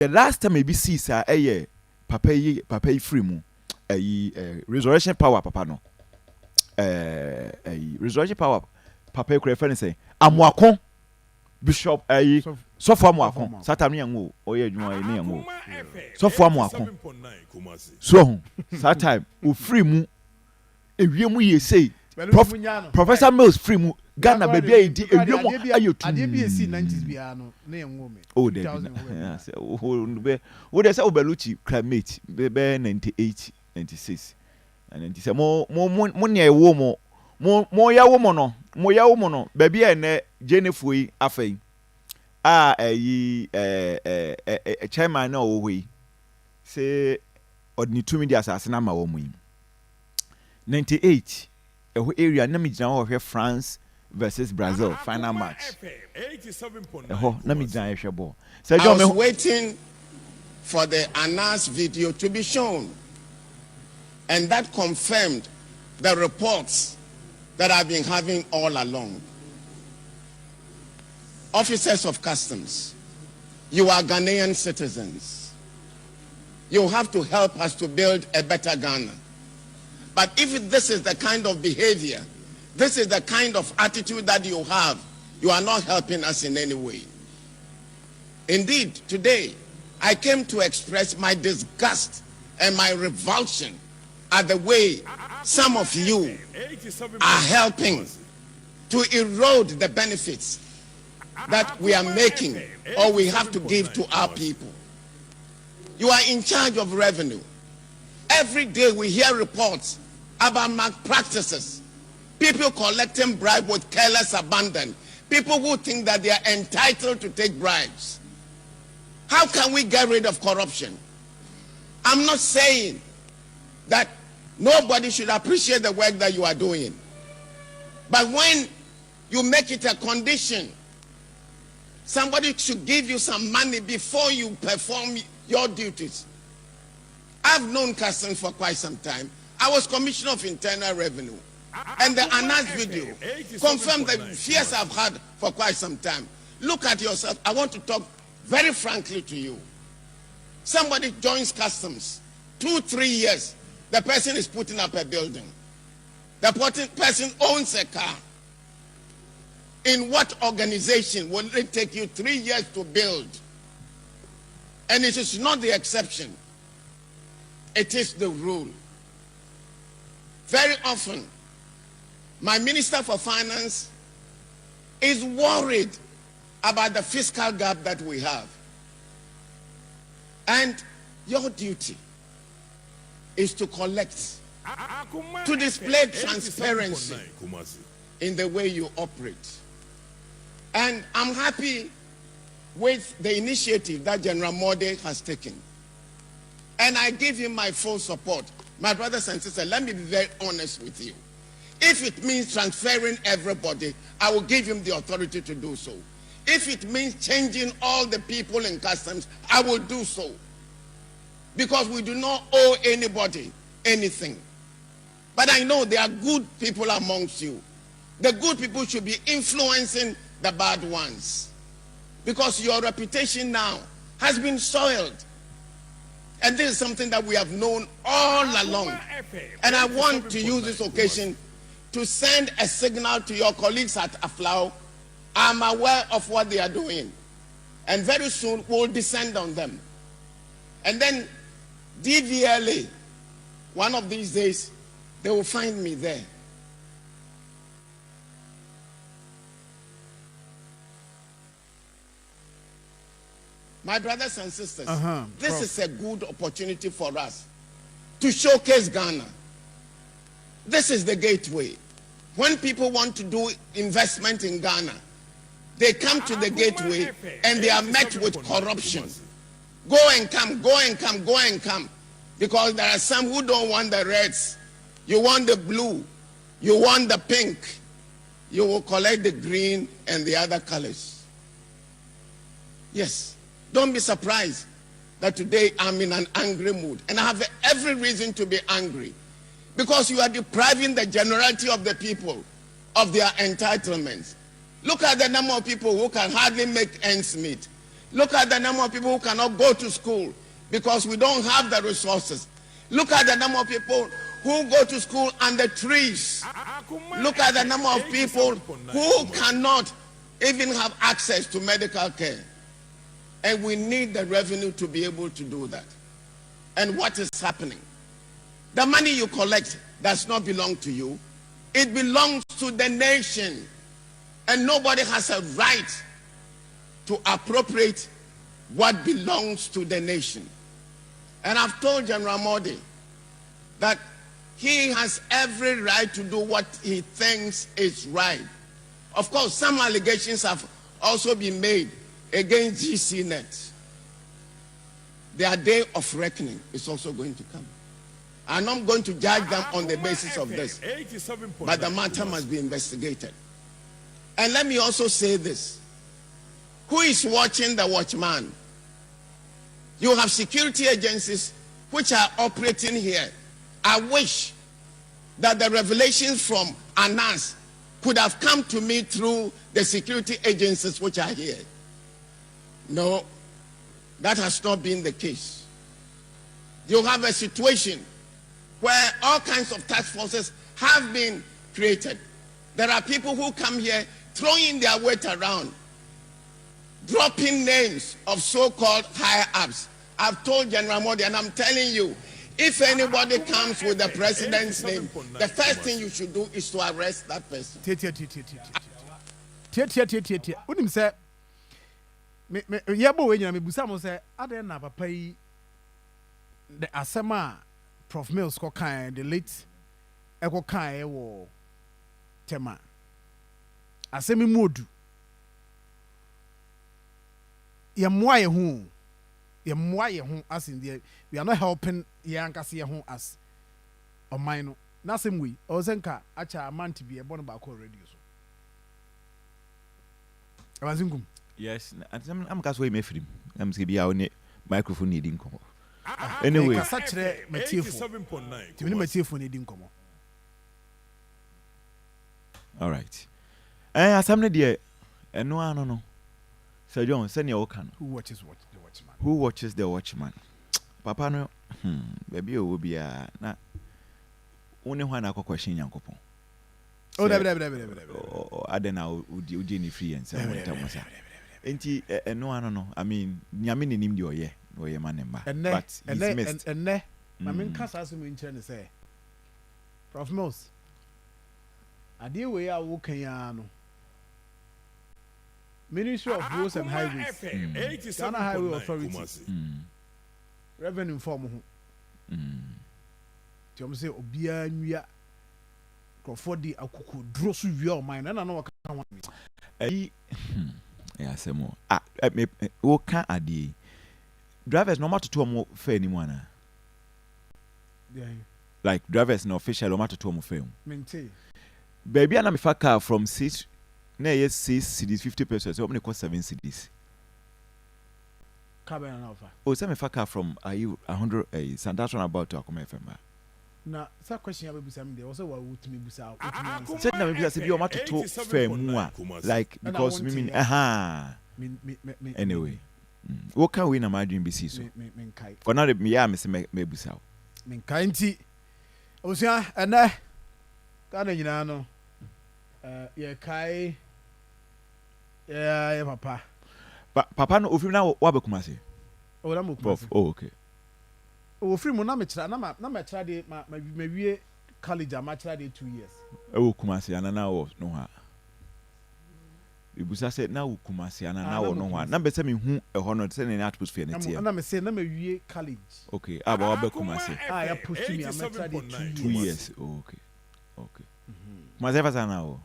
the last time maybe see sir papa yi free mu resurrection power papa no resurrection power papa yi kura friend say amuakon bishop sofo amuakon satam ne yanwo oye adwuma ne yanwo sofo amuakon so that time o free mu ewie mu ye say Professor Mills free mu Ghana baby edi ewie mu ayotu ADBC 90s bia no na yanwo me oh there o dey say obeluchi climate be 98 96 and then say mo ne ewo mo ya wo mo no baby e na Jennifer yi afai chairman na o we say odni tumi di asase na ma wo mu 98 eho area na mi gina ho hwe France versus Brazil final match eho na mi gina hwe ball I was waiting for the Anas video to be shown, and that confirmed the reports that I've been having all along. Officers of customs, you are Ghanaian citizens. You have to help us to build a better Ghana. But if this is the kind of behavior, this is the kind of attitude that you have, you are not helping us in any way. Indeed, today, I came to express my disgust and my revulsion at the way some of you are helping to erode the benefits that we are making or we have to give to our people. You are in charge of revenue. Every day we hear reports about malpractices, people collecting bribes with careless abandon, people who think that they are entitled to take bribes. How can we get rid of corruption? I'm not saying that nobody should appreciate the work that you are doing. But when you make it a condition, somebody should give you some money before you perform your duties. I've known Customs for quite some time. I was Commissioner of Internal Revenue. And the Anas video confirmed the fears I've had for quite some time. Look at yourself. I want to talk very frankly to you. Somebody joins Customs, 2-3 years, the person is putting up a building. The person owns a car. In what organization will it take you 3 years to build? And it is not the exception. It is the rule. Very often, my Minister for Finance is worried about the fiscal gap that we have. And your duty is to collect, to display transparency in the way you operate. And I'm happy with the initiative that General Mode has taken. And I give him my full support. My brothers and sisters, let me be very honest with you. If it means transferring everybody, I will give him the authority to do so. If it means changing all the people in Customs, I will do so. Because we do not owe anybody anything. But I know there are good people amongst you. The good people should be influencing the bad ones. Because your reputation now has been soiled. And this is something that we have known all along. And I want to use this occasion to send a signal to your colleagues at Aflao. I'm aware of what they are doing. And very soon we'll descend on them. And then DVLA, one of these days, they will find me there. My brothers and sisters, this is a good opportunity for us to showcase Ghana. This is the gateway. When people want to do investment in Ghana, they come to the gateway and they are met with corruption. Go and come, go and come, go and come. Because there are some who don't want the reds. You want the blue. You want the pink. You will collect the green and the other colors. Yes. Don't be surprised that today I'm in an angry mood. And I have every reason to be angry. Because you are depriving the generality of the people of their entitlements. Look at the number of people who can hardly make ends meet. Look at the number of people who cannot go to school because we don't have the resources. Look at the number of people who go to school under trees. Look at the number of people who cannot even have access to medical care. And we need the revenue to be able to do that. And what is happening? The money you collect does not belong to you. It belongs to the nation. And nobody has a right to appropriate what belongs to the nation. And I've told General Modi that he has every right to do what he thinks is right. Of course, some allegations have also been made against GCNet. Their day of reckoning is also going to come. I'm not going to judge them on the basis of this, but the matter must be investigated. And let me also say this. Who is watching the watchman? You have security agencies which are operating here. I wish that the revelations from Anas could have come to me through the security agencies which are here. No, that has not been the case. You have a situation where all kinds of task forces have been created. There are people who come here throwing their weight around, dropping names of so-called higher-ups. I've told General Modi, and I'm telling you, if anybody comes with the president's name, the first thing you should do is to arrest that person. Unim say me yebo we nyina me busa mo say ade na papa yi the asema Prof Mills ko kan the late eko kan e wo tema asemi modu ye moa ye hu as in there we are not helping yankase ye hu as on mine na same way o senka acha amount bi e bon ba ko radio so abazingum. Yes, I'm cast way me film. I'm say bia on microphone needing come. Anyway, kasa kire matiefo. Timi matiefo needing come. All right. Asam ne de eno ano no. Sir John, send your can. Who watches the watchman? Who watches the watchman? Papa no, baby o bi a na one ho na question Yankopon. Oh, Adena udi ni free and say enti eno ano no, I mean nyame ne nim de oye manemba, but he's missed. And my main cast as me in say Prof Mills ade we a wo kan ya no Ministry of Roads and Highways, Ghana Highway Authority, revenue form ho tiom say obia nwia Crawfordi akuku dro so wi o mine na no kan wan me yeah semo me wo kan ade drivers no matter to mo fa ni mu ana like drivers no official no matter to mo fa maintain baby ana me fa car from 6 na yes 6 cedis 50%, so me cost 7 cedis car na offer oh say me fa car from 100 Sandaton about to Akoma FM na sa question ya bebusa me dey also wa wutumi busa said na me busa say bi o matter to fa mu a like because me mean anyway what can we na my dream be see so me kai for now me ya me say me busa me kai nti osia ene ka na nyina no ye kai ya papa papa no ofim na wa be kuma say o na mo kuma oh okay o free mo na me kira na me kira de ma wie college am kira de 2 years o kuma say ana na wo no ha ibusa say na wo kuma say ana na wo no ha na be say me hu e ho no say na atmosphere na tie na me say na me wie college okay aba wa be kuma say ya push me am kira de 2 years okay ma say fa sana wo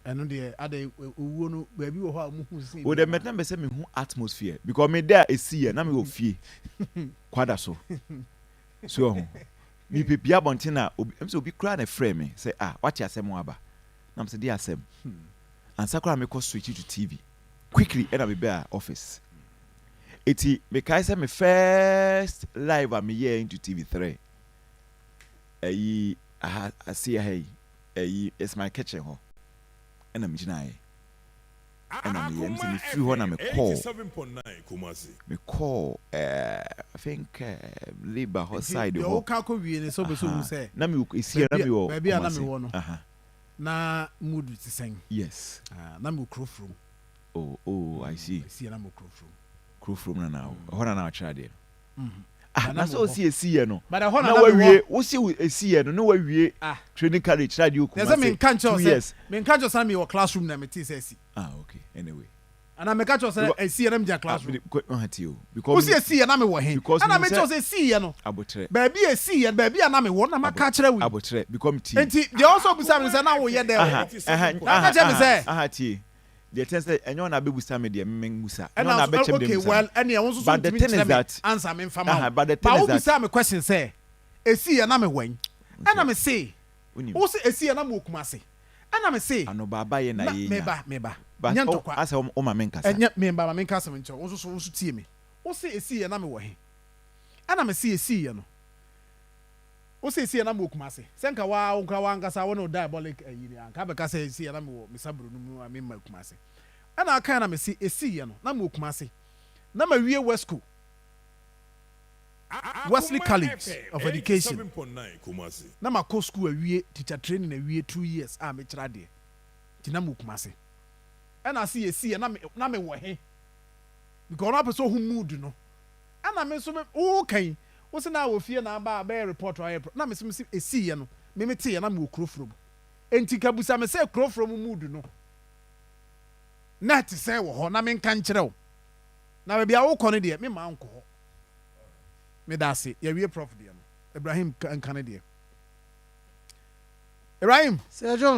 eno de ade owo no ba bi wo ho a mu hu sin o de metan be say me hu atmosphere because me there e see na me wo fie kwada so mi pepia bonte na obi kra na frame me say what you asem aba na me say dey asem and sakura me call switch to TV quickly and me be office eti me kai say me first live am here into TV3 I see hey it's my kitchen ho and I'm gina ɛna meyɛ msɛ mefiri hɔ na mekɔɔ I think labor hɔ side hɔ wokakɔ wie ne sɛ wobɛsɛ wu sɛ na ɛsia na mewɔ baabi a na mewɔ no na mood te sɛn yes na mewɔ kurofrom I see ɛsia na mewɔ kurofrom na na hɔ na na wakyerɛ adeɛ na sɛ ɔsi ɛsiiɛ no but ɛhɔ na wawie wosi ɛsiiɛ no na wawie training college kyerɛ adeɛ okuma sɛ menka nkyɛw sɛ mewɔ classroom na mete sɛ asi okay anyway ana meka kyɛw sɛ ɛsiiɛ na megya classroom because wosi ɛsiiɛ na mewɔ he ana mekyɛw sɛ ɛsiiɛ no abotrɛ baabi ɛsiiɛ baabi a na mewɔ na maka kyerɛ wo abotrɛ because ti enti deɛ ɔsɔ busa me sɛ na woyɛ dɛ na kyerɛ me sɛ tie the thing say enyo na bebusa me de mengusa enyo na bechem dem okay well ene won so but the thing is that answer me fama but the thing is that busa me question say esi ya na me wan ena me say wo se esi ya na me okumase ena me say ano baba ye na ye nya me ba nya ntokwa asa o ma menkasa enya me ba ma menkasa me ncho wo so tie me wo se esi ya na me wo he ena me say esi ya no wo se esi ya na me okumase senka wa nkasa wo no diabolic ayi anka be ka say esi ya na me wo misabro no mu me ma okumase ana aka na me si esi ya no na me okumase na ma wie wesco Wesley College of Education na ma ko school awie teacher training awie 2 years a me kyerɛ de ti na me okumase ana si esi ya na me wo he because na person who mood no ana me so me wo kan wo se na wo fie na ba report na me se esi ya no me te ya na me okurofrom enti ka busa me se okurofrom mood no na te sɛ wɔ hɔ na menka nkyerɛ wo na baabi a wokɔ no deɛ mema nkɔ hɔ meda ase yɛwie prof deɛ no Ibrahim nka ne deɛ Ibrahim Sir John